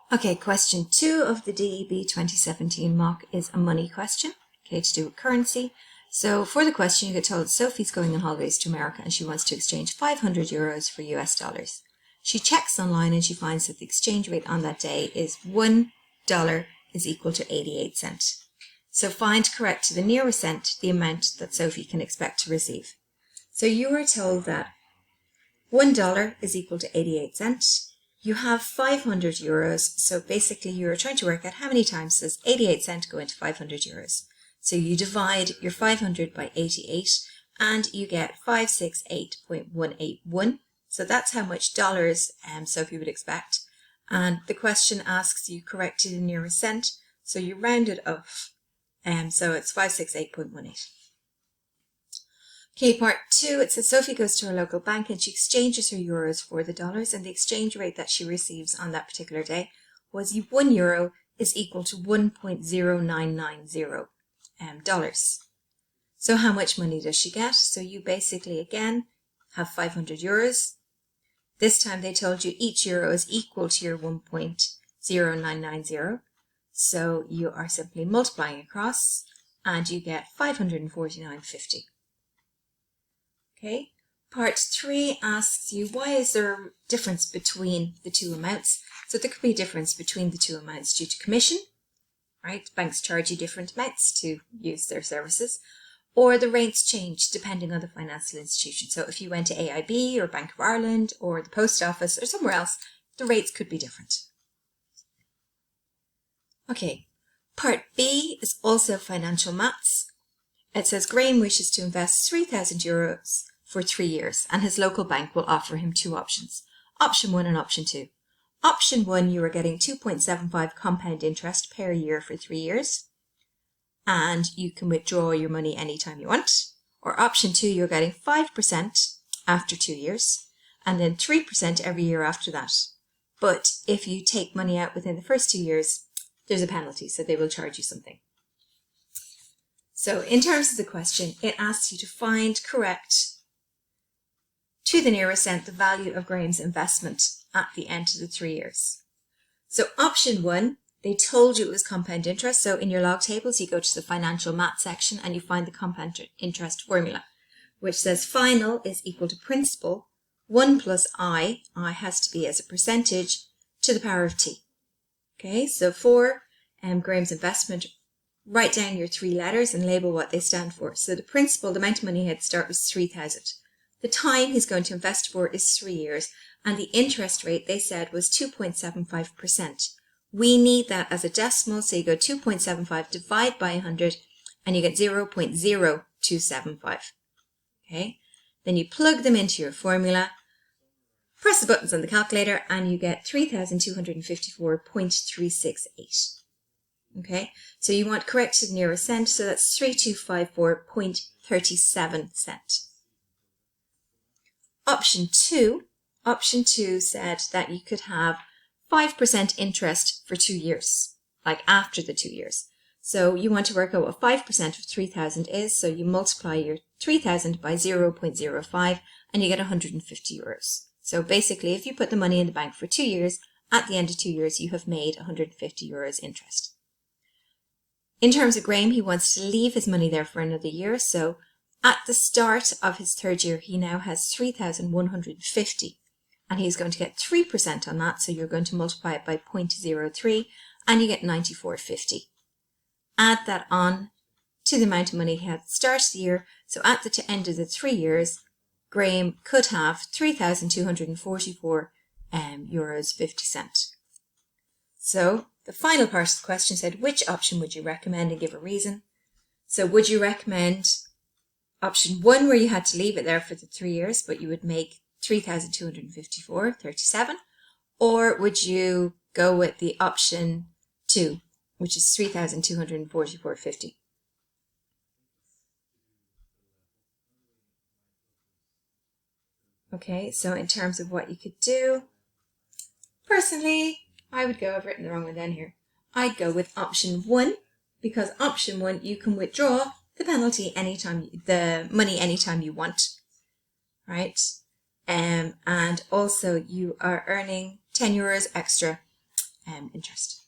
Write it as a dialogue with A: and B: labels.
A: Okay, question 2 of the DEB 2017 mock is a money question, okay, to do with currency. So for the question, you get told Sophie's going on holidays to America and she wants to exchange 500 euros for US dollars. She checks online and she finds that the exchange rate on that day is $1 is equal to 88 cents. So find correct to the nearest cent the amount that Sophie can expect to receive. So you are told that $1 is equal to 88 cents. You have 500 euros, so basically you're trying to work out how many times does 88 cents go into 500 euros. So you divide your 500 by 88 and you get 568.181. So that's how much dollars Sophie would expect. And the question asks you correct to the nearest cent, so you round it up. So it's 568.18. Okay, part 2, it says Sophie goes to her local bank and she exchanges her euros for the dollars, and the exchange rate that she receives on that particular day was €1 is equal to 1.0990 dollars. So how much money does she get? So you basically again have 500 euros. This time they told you each euro is equal to your 1.0990. So you are simply multiplying across and you get 549.50. Okay, part 3 asks you why is there a difference between the two amounts. So there could be a difference between the two amounts due to commission, right? Banks charge you different amounts to use their services, or the rates change depending on the financial institution. So if you went to AIB or Bank of Ireland or the Post Office or somewhere else, the rates could be different. Okay, part B is also financial maths. It says Graham wishes to invest 3,000 euros for 3 years and his local bank will offer him 2 options, option 1 and option 2. Option 1, you are getting 2.75 compound interest per year for 3 years and you can withdraw your money anytime you want. Or option 2, you're getting 5% after 2 years and then 3% every year after that. But if you take money out within the first 2 years, there's a penalty, so they will charge you something. So in terms of the question, it asks you to find correct to the nearest cent the value of Graham's investment at the end of the 3 years. So option 1, they told you it was compound interest. So in your log tables, you go to the financial math section and you find the compound interest formula, which says final is equal to principal, 1 plus I has to be as a percentage to the power of t. Okay, so for Graham's investment, write down your 3 letters and label what they stand for. So the principal, the amount of money he had to start was 3,000. The time he's going to invest for is 3 years. And the interest rate, they said, was 2.75%. We need that as a decimal. So you go 2.75, divide by 100, and you get 0.0275. Okay. Then you plug them into your formula, press the buttons on the calculator, and you get 3,254.368. Okay, so you want correct to the nearest cent, so that's 3,254.37 cent. Option 2 said that you could have 5% interest for 2 years, like after the 2 years. So you want to work out what 5% of 3,000 is, so you multiply your 3,000 by 0.05 and you get 150 euros. So basically, if you put the money in the bank for 2 years, at the end of 2 years, you have made 150 euros interest. In terms of Graham, he wants to leave his money there for another year. So at the start of his 3rd year, he now has 3,150 and he's going to get 3% on that. So you're going to multiply it by 0.03 and you get 94.50. Add that on to the amount of money he had at the start of the year. So at the end of the 3 years, Graham could have 3,244 euros 50 cents. So the final part of the question said, which option would you recommend and give a reason? So would you recommend option 1 where you had to leave it there for the 3 years, but you would make 3,254.37, or would you go with the option 2, which is 3,244.50? Okay, so in terms of what you could do, personally, I would go, I've written the wrong one down here. I'd go with option 1, because option 1, you can withdraw the penalty anytime, the money anytime you want, right? And also you are earning 10 euros extra interest.